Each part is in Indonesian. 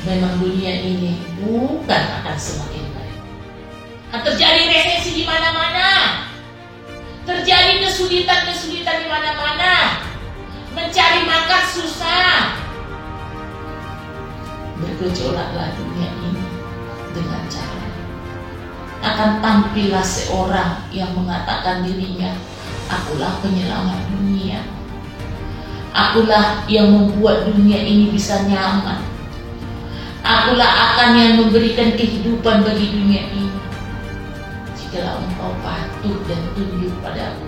memang dunia ini bukan akan semakin baik. Akan terjadi resesi di mana-mana, terjadi kesulitan-kesulitan di mana-mana, mencari makan susah. Bergejolaklah dunia ini dengan cara akan tampillah seorang yang mengatakan dirinya, akulah penyelamat dunia. Akulah yang membuat dunia ini bisa nyaman. Akulah akan yang memberikan kehidupan bagi dunia ini. Jikalau engkau patuh dan tunduk padaku,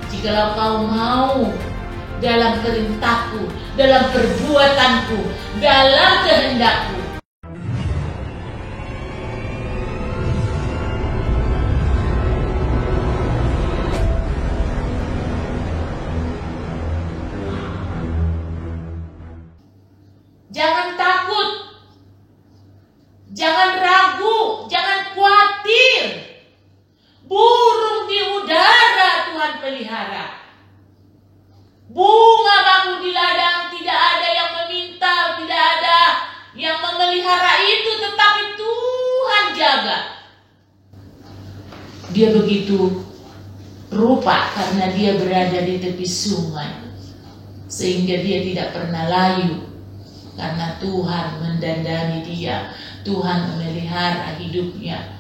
jikalau kau mau dalam perintahku, dalam perbuatanku, dalam kehendakku, jangan takut, jangan ragu, jangan khawatir. Burung di udara Tuhan pelihara. Bunga bakul di ladang tidak ada yang meminta, tidak ada yang memelihara itu, tetapi Tuhan jaga. Dia begitu rupa karena dia berada di tepi sungai, sehingga dia tidak pernah layu. Karena Tuhan mendandani dia, Tuhan memelihara hidupnya.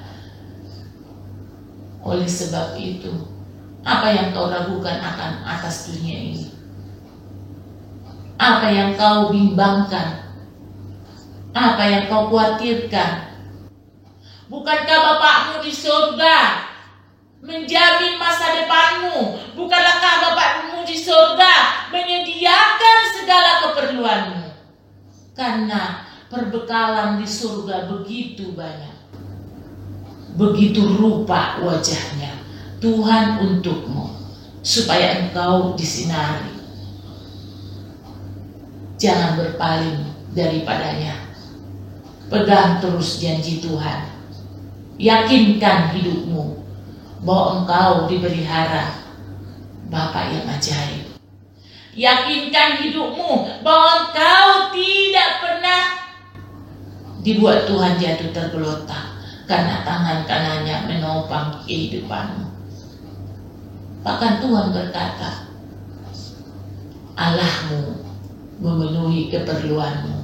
Oleh sebab itu, apa yang kau ragukan akan atas dunia ini? Apa yang kau bimbangkan? Apa yang kau khawatirkan? Bukankah Bapakmu di surga menjamin masa depanmu? Bukankah Bapakmu di surga menyediakan segala keperluanmu? Karena perbekalan di surga begitu banyak, begitu rupa wajahnya Tuhan untukmu, supaya engkau disinari. Jangan berpaling daripadanya. Pegang terus janji Tuhan. Yakinkan hidupmu bahwa engkau dipelihara Bapa yang ajaib. Yakinkan hidupmu bahwa engkau tidak pernah dibuat Tuhan jatuh tergeletak, karena tangan kanannya menopang kehidupanmu. Bahkan Tuhan berkata, Allahmu memenuhi keperluanmu.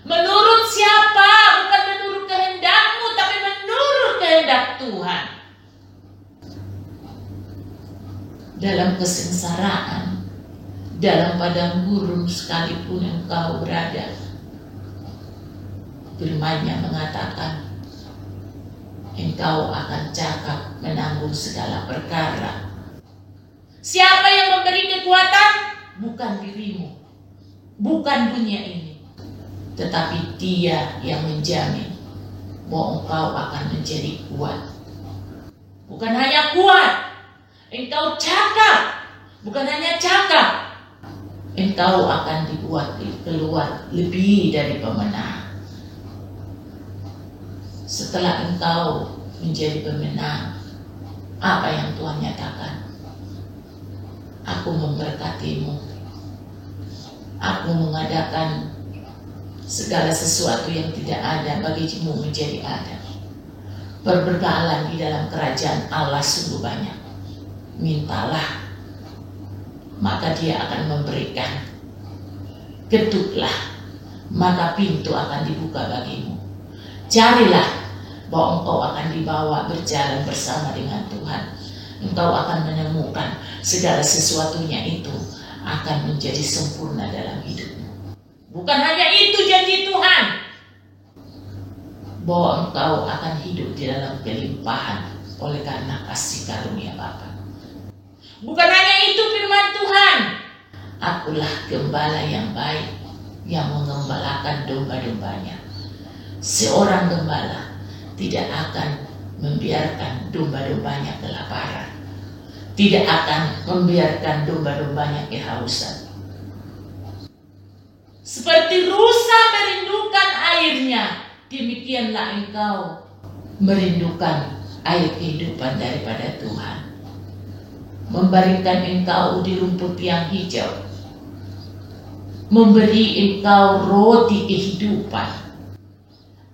Menurut siapa? Bukan menurut kehendakmu, tapi menurut kehendak Tuhan. Dalam kesengsaraan, dalam padang gurun sekalipun engkau berada, firman-Nya mengatakan, engkau akan cakap menanggung segala perkara. Siapa yang memberi kekuatan? Bukan dirimu, bukan dunia ini, tetapi Dia yang menjamin bahwa engkau akan menjadi kuat. Bukan hanya kuat, engkau cakap. Bukan hanya cakap, engkau akan dibuat keluar lebih dari pemenang. Setelah engkau menjadi pemenang, apa yang Tuhan nyatakan? Aku memberkatimu. Aku mengadakan segala sesuatu yang tidak ada bagimu menjadi ada. Perbekalan di dalam kerajaan Allah sungguh banyak. Mintalah, maka Dia akan memberikan. Ketuklah, maka pintu akan dibuka bagimu. Carilah, bahwa engkau akan dibawa berjalan bersama dengan Tuhan. Engkau akan menemukan segala sesuatunya itu akan menjadi sempurna dalam hidupmu. Bukan hanya itu janji Tuhan, bahwa engkau akan hidup di dalam kelimpahan oleh karena kasih karunia Bapa. Bukan hanya itu firman Tuhan, akulah gembala yang baik yang mengembalakan domba-dombanya. Seorang gembala tidak akan membiarkan domba-dombanya kelaparan, tidak akan membiarkan domba-dombanya kehausan. Seperti rusa merindukan airnya, demikianlah engkau merindukan air kehidupan daripada Tuhan. Membaringkan engkau di rumput yang hijau, memberi engkau roti kehidupan,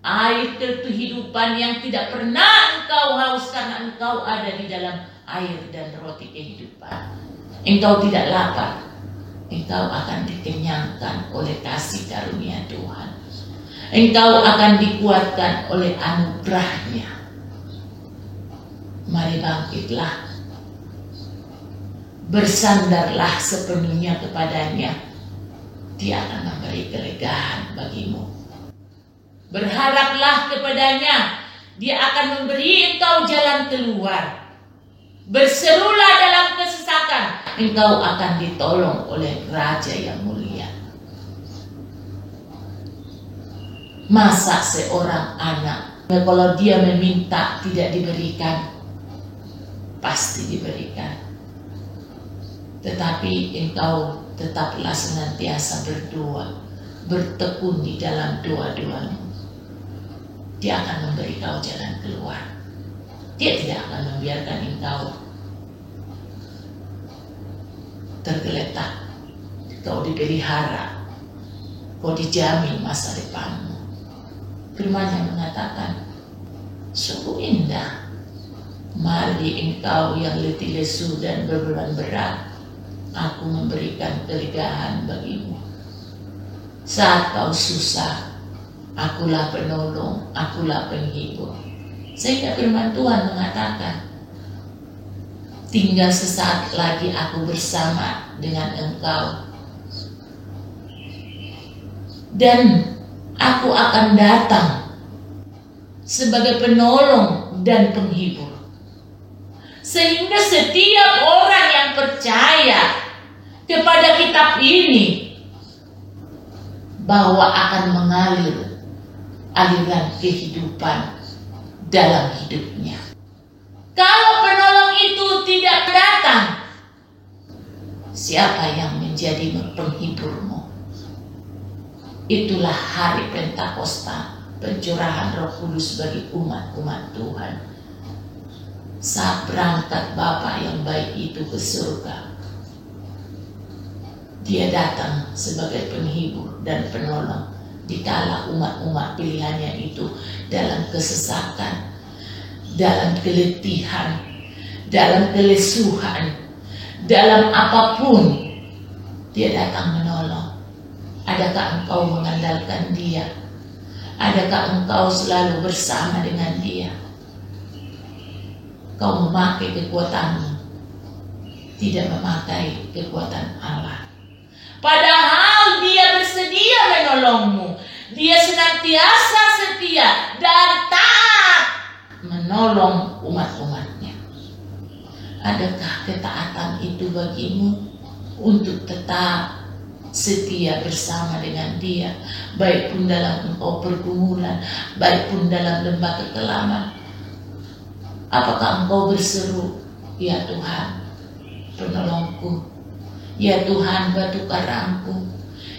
air kehidupan yang tidak pernah engkau haus karena engkau ada di dalam air dan roti kehidupan. Engkau tidak lapar, engkau akan dikenyangkan oleh kasih karunia Tuhan. Engkau akan dikuatkan oleh anugerah-Nya. Mari bangkitlah, bersandarlah sepenuhnya kepada-Nya. Dia akan memberi kelegaan bagimu. Berharaplah kepada-Nya, Dia akan memberi engkau jalan keluar. Berserulah dalam kesesakan, engkau akan ditolong oleh Raja yang mulia. Masa seorang anak, kalau dia meminta tidak diberikan, pasti diberikan. Tetapi engkau tetaplah senantiasa berdoa, bertekun di dalam doa-doamu. Dia akan memberi kau jalan keluar. Dia tidak akan membiarkan engkau tergeletak. Kau dipelihara, kau dijamin masa depanmu. Firman-Nya mengatakan, sungguh indah, mari engkau yang letih lesu dan berbeban berat, aku memberikan kelegaan bagimu. Saat kau susah, akulah penolong, akulah penghibur. Sehingga firman Tuhan mengatakan, tinggal sesaat lagi aku bersama dengan engkau, dan aku akan datang sebagai penolong dan penghibur. Sehingga setiap orang yang percaya kepada kitab ini, bahwa akan mengalir aliran kehidupan dalam hidupnya. Kalau penolong itu tidak datang, siapa yang menjadi penghiburmu? Itulah hari Pentakosta, pencurahan Roh Kudus bagi umat-umat Tuhan. Saat berangkat Bapa yang baik itu ke surga, Dia datang sebagai penghibur dan penolong dikala umat-umat pilihannya itu dalam kesesakan, dalam keletihan, dalam kelesuhan, dalam apapun. Dia datang menolong. Adakah engkau mengandalkan Dia? Adakah engkau selalu bersama dengan Dia? Kau memakai kekuatanmu, tidak memakai kekuatan Allah. Padahal Dia bersedia menolongmu. Dia senantiasa setia dan taat menolong umat-umatnya. Adakah ketaatan itu bagimu untuk tetap setia bersama dengan Dia, baik pun dalam engkau pergumulan, baik pun dalam lembah kekelaman? Apakah engkau berseru, ya Tuhan, penolongku, ya Tuhan, batu karangku,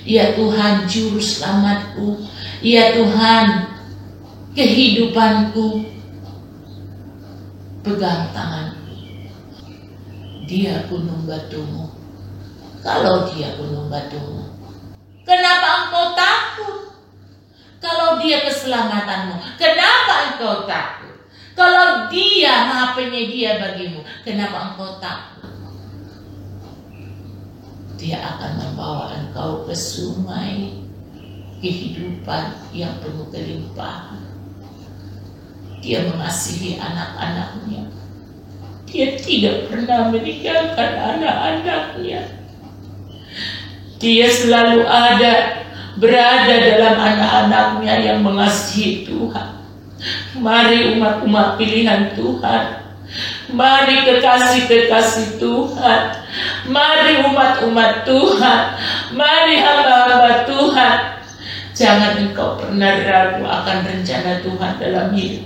ya Tuhan, juru selamatku, ya Tuhan, kehidupanku? Pegang tanganku. Dia gunung batumu. Kalau Dia gunung batumu, kenapa engkau takut? Kalau Dia keselamatanmu, kenapa engkau takut? Kalau Dia Maha Penyedia bagimu, kenapa engkau takut? Dia akan membawa engkau ke sungai kehidupan yang penuh kelimpahan. Dia mengasihi anak-anaknya. Dia tidak pernah meninggalkan anak-anaknya. Dia selalu berada dalam anak-anaknya yang mengasihi Tuhan. Mari umat-umat pilihan Tuhan, mari kekasih-kekasih Tuhan, mari umat-umat Tuhan, mari hamba-hamba Tuhan. Jangan engkau pernah ragu akan rencana Tuhan dalam hidup.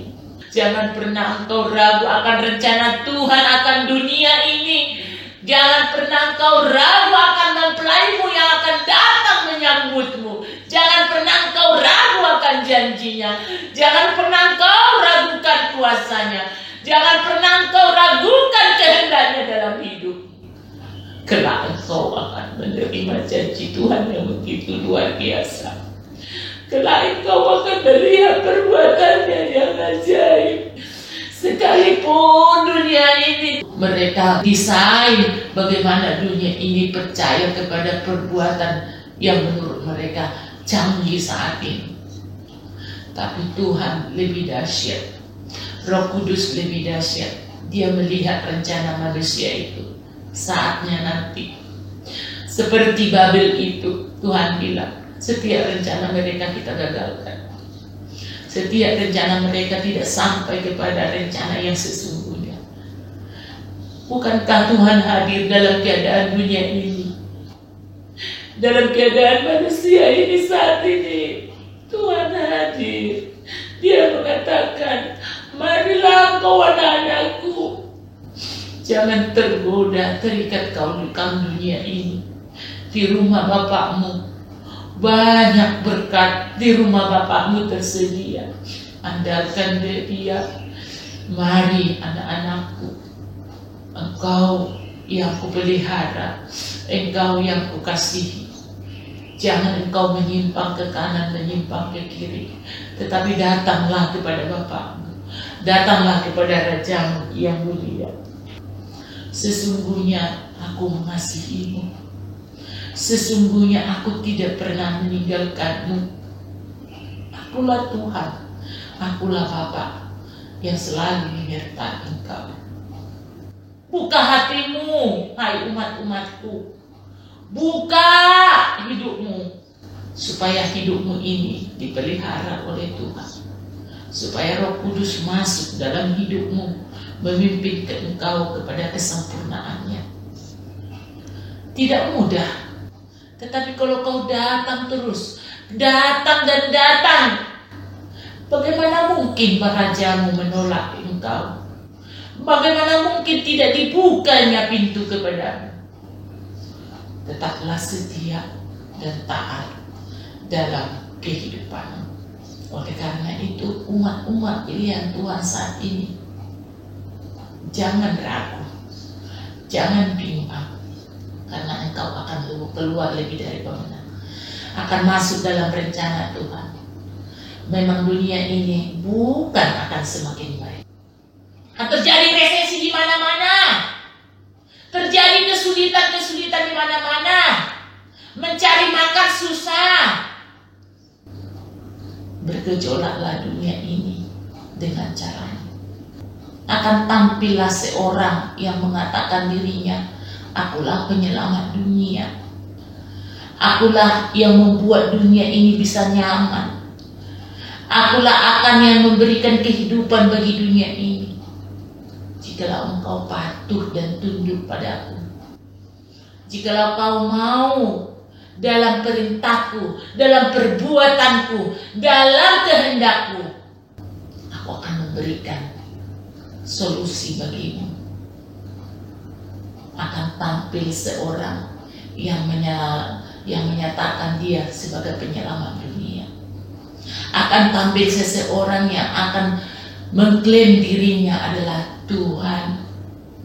Jangan pernah engkau ragu akan rencana Tuhan akan dunia ini. Jangan pernah engkau ragu akan mempelaimu yang akan datang menyambutmu. Jangan pernah engkau ragu akan janjinya. Jangan pernah engkau ragukan kuasanya. Jangan pernah engkau ragukan kehendaknya dalam hidup. kelak engkau akan menerima janji Tuhan yang begitu luar biasa. Kelak engkau akan melihat perbuatannya yang ajaib. Sekalipun dunia ini mereka desain bagaimana dunia ini percaya kepada perbuatan yang menurut mereka canggih saat ini, tapi Tuhan lebih dahsyat. Roh Kudus lebih dahsyat. Dia melihat rencana manusia itu. Saatnya nanti seperti Babel itu, Tuhan bilang setiap rencana mereka kita gagalkan. Setiap rencana mereka tidak sampai kepada rencana yang sesungguhnya. Bukankah Tuhan hadir dalam keadaan dunia ini? Dalam keadaan manusia ini saat ini, Tuhan hadir. Dia mengatakan, marilah kau anak-anakku, jangan tergoda, terikat kau di dunia ini. Di rumah Bapakmu banyak berkat, di rumah Bapakmu tersedia. Andalkan Dia. Mari anak-anakku, engkau yang kupelihara, engkau yang kukasihi. Jangan engkau menyimpang ke kanan, menyimpang ke kiri, tetapi datanglah kepada Bapakmu, datanglah kepada Rajamu yang mulia. Sesungguhnya aku mengasihimu. Sesungguhnya aku tidak pernah meninggalkanmu. Akulah Tuhan, akulah Bapa yang selalu menyertai engkau. Buka hatimu, hai umat-umatku. Buka hidupmu, supaya hidupmu ini dipelihara oleh Tuhan. Supaya Roh Kudus masuk dalam hidupmu, memimpin engkau kepada kesempurnaannya. Tidak mudah. Tetapi kalau kau datang terus, datang dan datang, bagaimana mungkin Rajamu menolak engkau? Bagaimana mungkin tidak dibukanya pintu kepadamu? Tetaplah setia dan taat dalam kehidupanmu. Oleh karena itu, umat-umat pilihan Tuhan saat ini, jangan ragu, jangan bimbang. Karena engkau akan keluar lebih dari pemenang, akan masuk dalam rencana Tuhan. Memang dunia ini bukan akan semakin baik. Akan terjadi resesi di mana-mana, terjadi kesulitan-kesulitan di mana-mana, mencari makan susah. Bergejolaklah dunia ini dengan caranya. Akan tampillah seorang yang mengatakan dirinya, akulah penyelamat dunia. Akulah yang membuat dunia ini bisa nyaman. Akulah akan yang memberikan kehidupan bagi dunia ini. Jikalau engkau patuh dan tunduk padaku, jikalau kau mau dalam perintahku, dalam perbuatanku, dalam kehendakku, aku akan memberikan solusi bagimu. Akan tampil seorang yang menyatakan dia sebagai penyelamat dunia. Akan tampil seseorang yang akan mengklaim dirinya adalah Tuhan.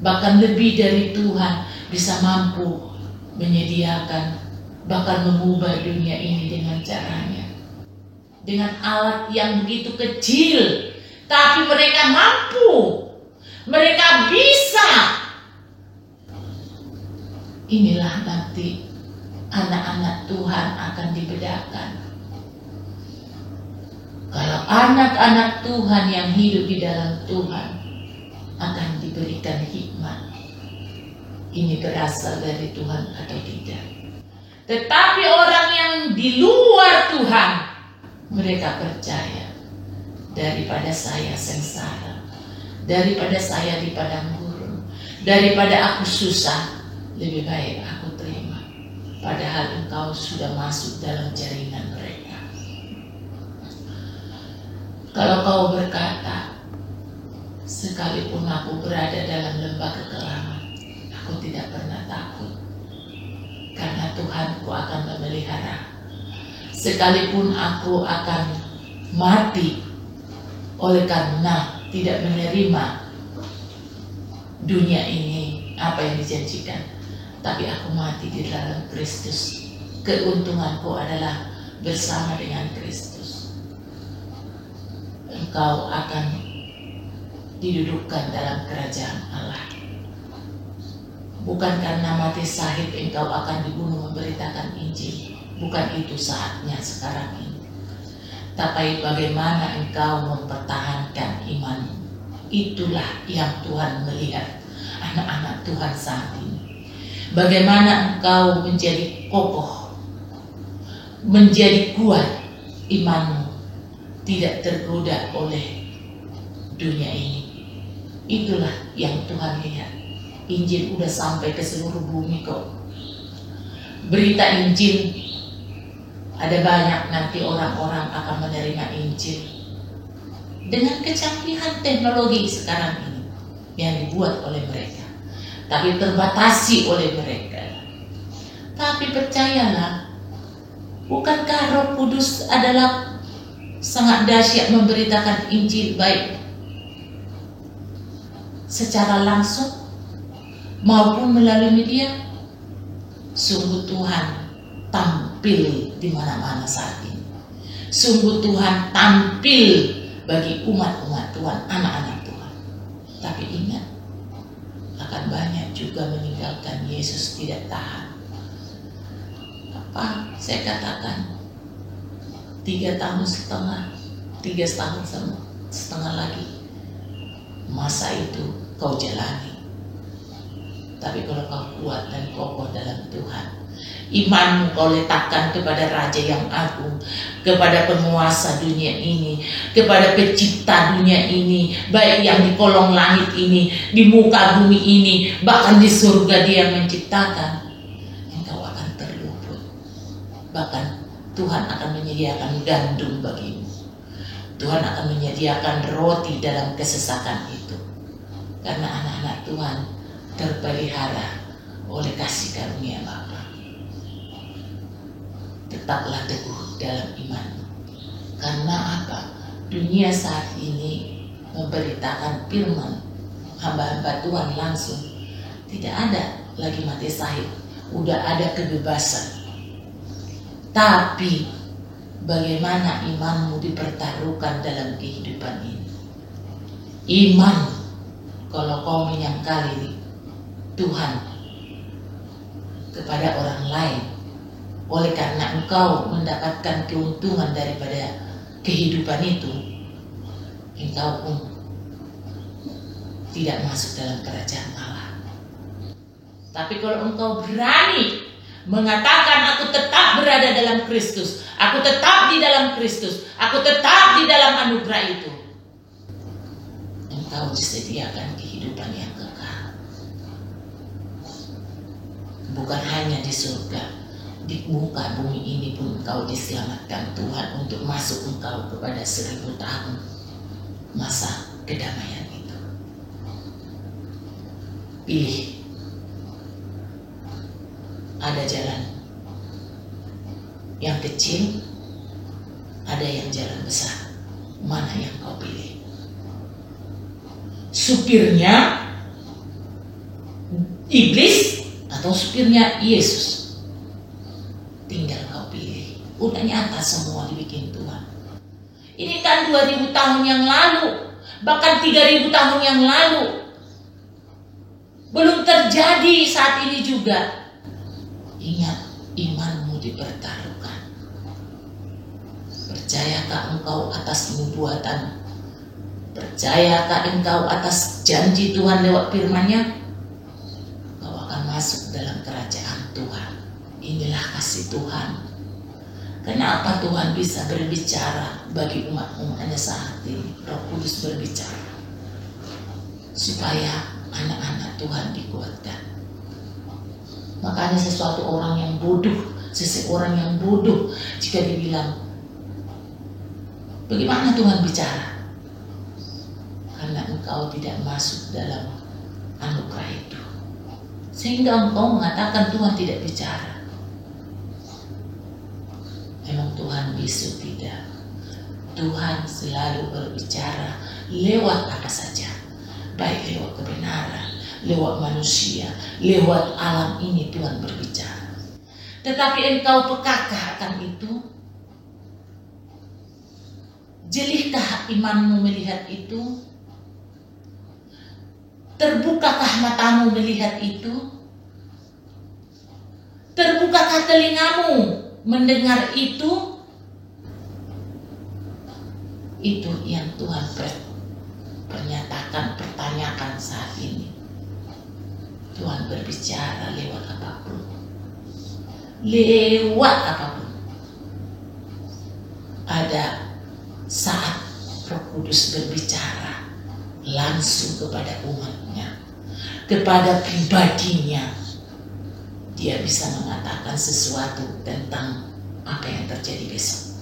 Bahkan lebih dari Tuhan, bisa mampu menyediakan, bahkan mengubah dunia ini dengan caranya. Dengan alat yang begitu kecil, tapi mereka mampu. Mereka bisa. Inilah nanti anak-anak Tuhan akan dibedakan. Kalau anak-anak Tuhan yang hidup di dalam Tuhan akan diberikan hikmat. Ini berasal dari Tuhan atau tidak. Tetapi orang yang di luar Tuhan, mereka percaya, daripada saya sengsara, daripada saya di padang gurun, daripada aku susah, lebih baik aku terima. Padahal engkau sudah masuk dalam jaringan mereka. Kalau kau berkata, sekalipun aku berada dalam lembah kekelaman, aku tidak pernah takut, karena Tuhanku akan memelihara. Sekalipun aku akan mati oleh karena tidak menerima dunia ini, apa yang dijanjikan, tapi aku mati di dalam Kristus. Keuntunganku adalah bersama dengan Kristus. Engkau akan didudukkan dalam kerajaan Allah. Bukan karena mati syahid engkau akan dibunuh memberitakan Injil. Bukan itu saatnya sekarang ini. Tapi bagaimana engkau mempertahankan imanmu. Itulah yang Tuhan melihat anak-anak Tuhan saat ini. Bagaimana engkau menjadi kokoh, menjadi kuat imanmu, tidak tergoda oleh dunia ini. Itulah yang Tuhan lihat. Injil udah sampai ke seluruh bumi kok. Berita Injil, ada banyak nanti orang-orang akan menerima Injil. Dengan kecanggihan teknologi sekarang ini yang dibuat oleh mereka, tapi terbatasi oleh mereka. Tapi percayalah, bukankah Roh Kudus adalah sangat dahsyat memberitakan Injil baik secara langsung maupun melalui media? Sungguh Tuhan tampil di mana-mana saat ini. Sungguh Tuhan tampil bagi umat-umat Tuhan, anak-anak Tuhan. Tapi ingat, akan banyak juga meninggalkan Yesus tidak tahan. Apa saya katakan? 3 tahun setengah lagi masa itu kau jalani. Tapi kalau kau kuat dan kokoh dalam Tuhan, imanmu kau letakkan kepada Raja yang agung, kepada penguasa dunia ini, kepada pencipta dunia ini, baik yang di kolong langit ini, di muka bumi ini, bahkan di surga Dia yang menciptakan, engkau akan terluput. Bahkan Tuhan akan menyediakan gandum bagimu. Tuhan akan menyediakan roti dalam kesesakan itu. Karena anak-anak Tuhan terpelihara oleh kasih karunia Bapa. Tetaplah teguh dalam iman. Karena apa? Dunia saat ini memberitakan firman hamba-hamba Tuhan langsung. Tidak ada lagi mati syahid. Udah ada kebebasan. Tapi bagaimana imanmu dipertaruhkan dalam kehidupan ini? Iman, kalau kau menyangkali Tuhan kepada orang lain, oleh karena engkau mendapatkan keuntungan daripada kehidupan itu, engkau pun tidak masuk dalam kerajaan Allah. Tapi kalau engkau berani mengatakan aku tetap berada dalam Kristus, aku tetap di dalam Kristus, aku tetap di dalam anugerah itu, engkau disediakan kehidupan yang kekal. Bukan hanya di surga, di muka bumi ini pun engkau diselamatkan Tuhan untuk masuk engkau kepada 1000 tahun masa kedamaian itu. Pilih. Ada jalan yang kecil, ada yang jalan besar. Mana yang kau pilih? Supirnya iblis atau supirnya Yesus? Tinggal kau pilih. Udah nyata semua dibikin Tuhan. Ini kan 2000 tahun yang lalu, bahkan 3000 tahun yang lalu. Belum terjadi saat ini juga. Ingat, imanmu dipertaruhkan. Percayakah engkau atas nubuatan? Percayakah engkau atas janji Tuhan lewat firman-Nya? Kau akan masuk dalam kerajaan Tuhan. Inilah kasih Tuhan. Kenapa Tuhan bisa berbicara bagi umat-umatnya saat ini? Roh Kudus berbicara supaya anak-anak Tuhan dikuatkan. Makanya seseorang yang bodoh jika dibilang, bagaimana Tuhan bicara? Karena engkau tidak masuk dalam anugerah itu, sehingga engkau mengatakan Tuhan tidak bicara. Memang Tuhan bisu tidak. Tuhan selalu berbicara lewat apa saja, baik lewat kebenaran, lewat manusia, lewat alam ini Tuhan berbicara. Tetapi engkau pekakah akan itu? Jelihkah imanmu melihat itu? Terbukakah matamu melihat itu? Terbukakah telingamu mendengar itu? Itu yang Tuhan pertanyakan saat ini. Tuhan berbicara lewat apapun. Lewat apapun. Ada saat Roh Kudus berbicara langsung kepada umatnya, kepada pribadinya. Dia bisa mengatakan sesuatu tentang apa yang terjadi besok,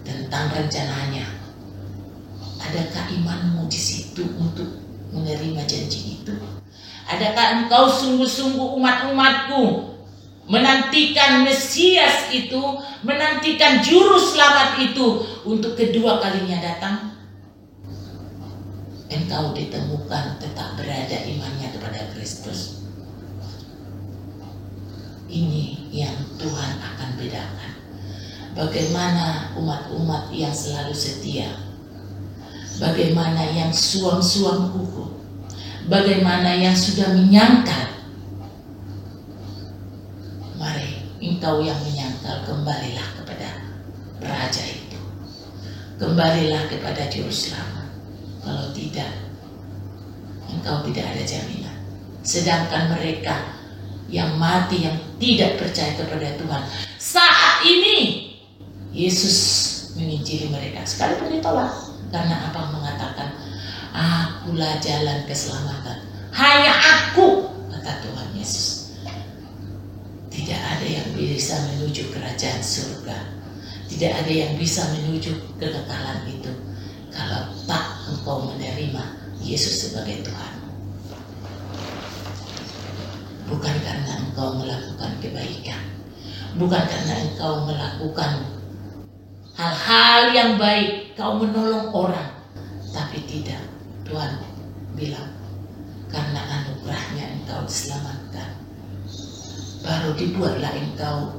tentang rencananya. Adakah imanmu di situ untuk menerima janji itu? Adakah engkau sungguh-sungguh umat-umatku menantikan Mesias itu, menantikan Juru Selamat itu untuk kedua kalinya datang? Engkau ditemukan tetap berada imannya kepada Kristus. Ini yang Tuhan akan bedakan. Bagaimana umat-umat yang selalu setia, bagaimana yang suam-suam hukum, bagaimana yang sudah menyangkal. Mari engkau yang menyangkal, kembalilah kepada Raja itu, kembalilah kepada Juru Selamat. Kalau tidak, engkau tidak ada jaminan. Sedangkan mereka yang mati, yang tidak percaya kepada Tuhan, saat ini Yesus menginjili mereka, sekalipun ditolak. Karena apa? Mengatakan, akulah jalan keselamatan, hanya aku, kata Tuhan Yesus. Tidak ada yang bisa menuju kerajaan surga, tidak ada yang bisa menuju kekekalan itu kalau tak engkau menerima Yesus sebagai Tuhan. Bukan karena engkau melakukan kebaikan, bukan karena engkau melakukan hal-hal yang baik, kau menolong orang, tapi tidak. Tuhan bilang, karena anugerahnya engkau diselamatkan. Baru dibuatlah engkau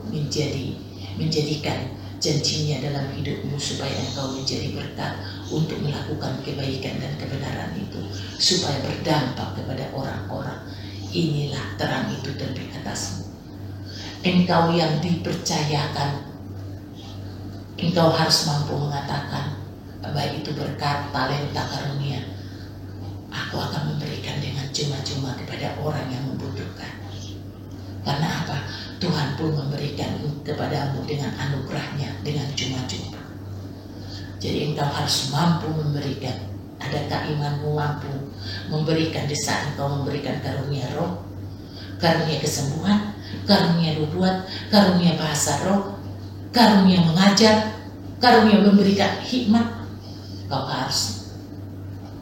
menjadikan janjinya dalam hidupmu, supaya engkau menjadi berkat untuk melakukan kebaikan dan kebenaran itu, supaya berdampak kepada orang-orang. Inilah terang itu terbit atasmu. Engkau yang dipercayakan, engkau harus mampu mengatakan, baik itu berkat, talenta, karunia, aku akan memberikan dengan cuma-cuma kepada orang yang membutuhkan. Karena apa? Tuhan pun memberikan kepadamu dengan anugerahnya, dengan cuma-cuma. Jadi engkau harus mampu memberikan. Adakah imanmu mampu memberikan di saat engkau memberikan karunia roh, karunia kesembuhan, karunia nubuat, karunia bahasa roh, karunia mengajar, karunia memberikan hikmat?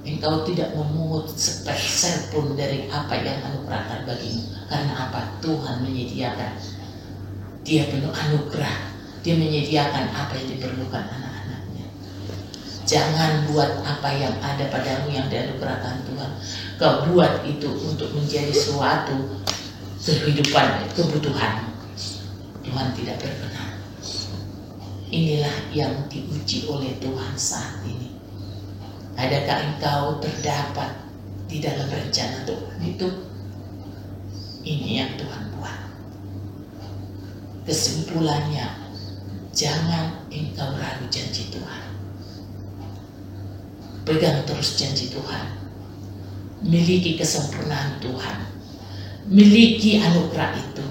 Engkau tidak memungut sepersen pun dari apa yang anugerahkan bagimu. Karena apa? Tuhan menyediakan. Dia penuh anugerah. Dia menyediakan apa yang diperlukan anak-anaknya. Jangan buat apa yang ada padamu yang dianugerahkan Tuhan, kau buat itu untuk menjadi suatu kehidupan, kebutuhan. Tuhan tidak berkenan. Inilah yang diuji oleh Tuhan saat ini. Adakah engkau terdapat di dalam rencana Tuhan itu? Ini yang Tuhan buat. Kesimpulannya, jangan engkau ragu janji Tuhan. Pegang terus janji Tuhan. Miliki kesempurnaan Tuhan. Miliki anugerah itu.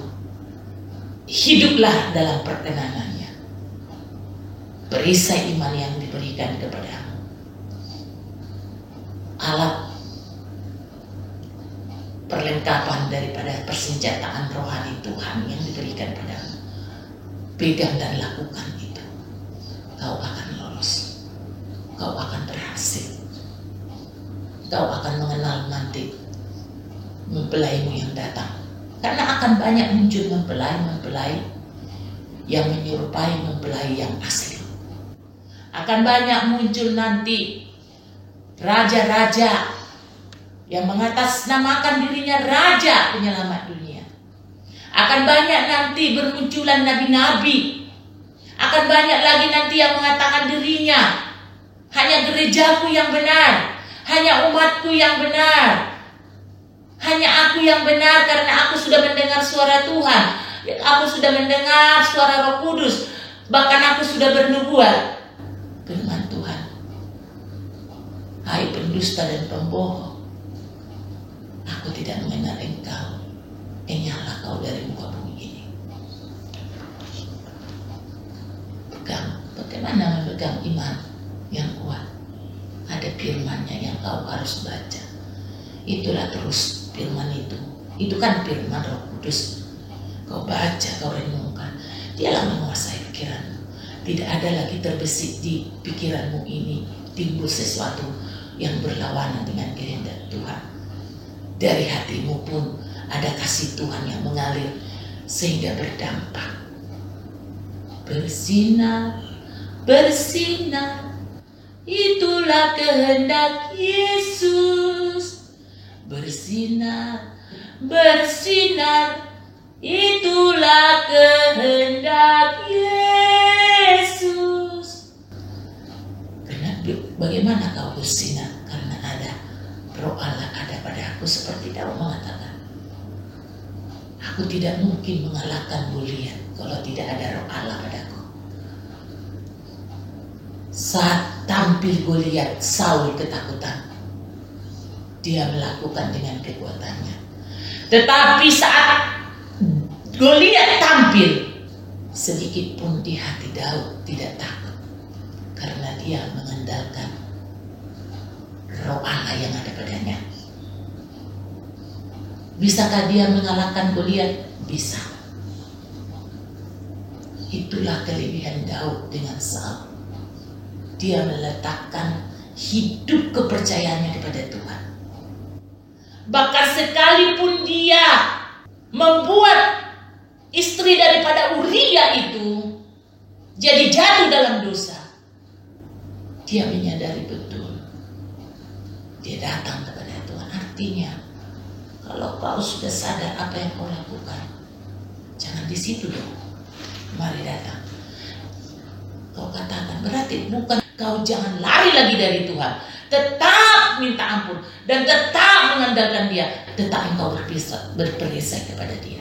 Hiduplah dalam perkenanannya. Perisai iman yang diberikan kepadamu. Alat perlengkapan daripada persenjataan rohani Tuhan yang diberikan padamu. Pegang dan lakukan itu. Kau akan lolos. Kau akan berhasil. Kau akan mengenal nanti mempelaimu yang datang. Karena akan banyak muncul mempelai yang menyerupai mempelai yang asli. Akan banyak muncul nanti raja-raja yang mengatasnamakan dirinya Raja Penyelamat dunia. Akan banyak nanti bermunculan nabi-nabi. Akan banyak lagi nanti yang mengatakan dirinya hanya gerejaku yang benar, hanya umatku yang benar, hanya aku yang benar karena aku sudah mendengar suara Tuhan, aku sudah mendengar suara Roh Kudus, bahkan aku sudah bernubuat. Firman Tuhan, hai pendusta dan pembohong, aku tidak mengenal engkau, enyahlah kau dari muka bumi ini. Bagaimana memegang iman yang kuat? Ada firman-Nya yang kau harus baca. Itulah terus firman itu. Itu kan firman Roh Kudus. Kau baca, kau renungkan. Dialah menguasai pikiranmu. Tidak ada lagi terbesit di pikiranmu ini timbul sesuatu yang berlawanan dengan kehendak Tuhan. Dari hatimu pun ada kasih Tuhan yang mengalir sehingga berdampak. Bersinar, bersinar, itulah kehendak Yesus. Bersinar, bersinar, itulah kehendak Yesus. Karena bagaimana kau bersinar? Karena ada Roh Allah ada padaku, seperti Daud mengatakan, aku tidak mungkin mengalahkan Goliat kalau tidak ada Roh Allah padaku. Saat tampil Goliat, Saul ketakutan. Dia melakukan dengan kekuatannya. Tetapi saat Goliat tampil, sedikit pun di hati Daud tidak takut. Karena dia mengandalkan Roh Allah yang ada padanya. Bisakah dia mengalahkan Goliat? Bisa. Itulah kelebihan Daud dengan Saul. Dia meletakkan hidup kepercayaannya kepada Tuhan. Bahkan sekalipun dia membuat istri daripada Uria itu jadi jatuh dalam dosa, dia menyadari betul. Dia datang kepada Tuhan. Artinya, kalau kau sudah sadar apa yang kau lakukan, jangan di situ dong. Mari datang. Kau katakan, berarti bukan kau jangan lari lagi dari Tuhan. Tetap minta ampun dan tetap mengandalkan Dia. Tetap engkau berperisai kepada Dia.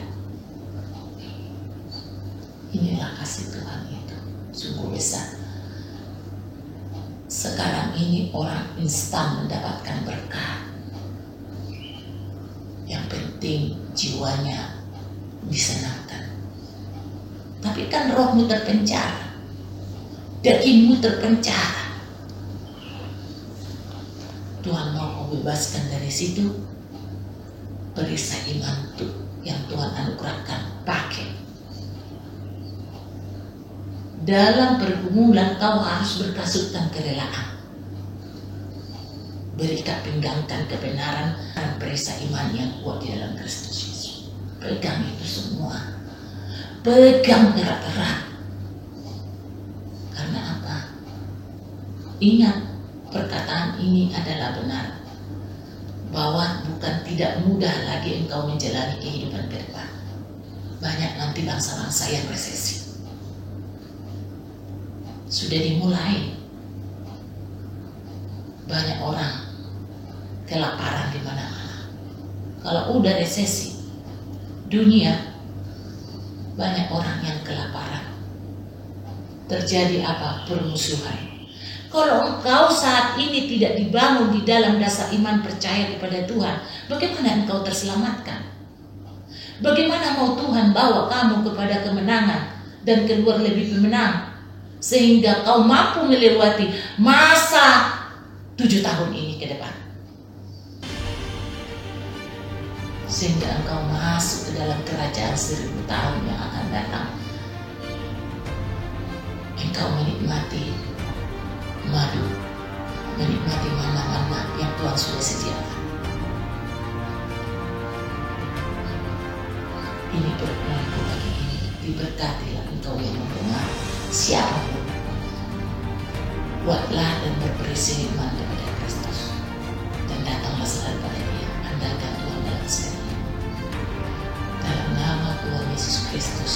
Inilah kasih Tuhan itu. Sungguh besar. Sekarang ini orang instan mendapatkan berkat. Yang penting jiwanya disenangkan. Tapi kan rohmu terpenjara, dagingmu terpenjara. Tuhan mau kau bebaskan dari situ. Perisai iman itu yang Tuhan anugerahkan, pakai. Dalam pergumulan kau harus berkasutkan kerelaan. Berikat pinggangkan kebenaran dan perisai iman yang kuat di dalam Kristus Yesus. Pegang itu semua. Pegang erat-erat. Karena apa? Ingat, perkataan ini adalah benar. Bahwa bukan tidak mudah lagi engkau menjalani kehidupan ke depan. Banyak nanti bangsa-bangsa yang resesi. Sudah dimulai. Banyak orang kelaparan di mana-mana. Kalau udah resesi, dunia banyak orang yang kelaparan. Terjadi apa? Permusuhan. Kalau engkau saat ini tidak dibangun di dalam dasar iman percaya kepada Tuhan, bagaimana engkau terselamatkan? Bagaimana mau Tuhan bawa kamu kepada kemenangan dan keluar lebih pemenang, sehingga kau mampu melewati masa 7 tahun ini ke depan, sehingga engkau masuk ke dalam kerajaan 1000 tahun yang akan datang. Engkau menikmati madu, menikmati mana-mana yang Tuhan sudah sediakan. Ini perkenalanku pagi ini. Diberkatilah engkau yang mendengar, siapapun. Buatlah dan berperisi iman kepada Kristus, dan datanglah selalu pada Dia. sekalian. Dalam nama Tuhan Yesus Kristus,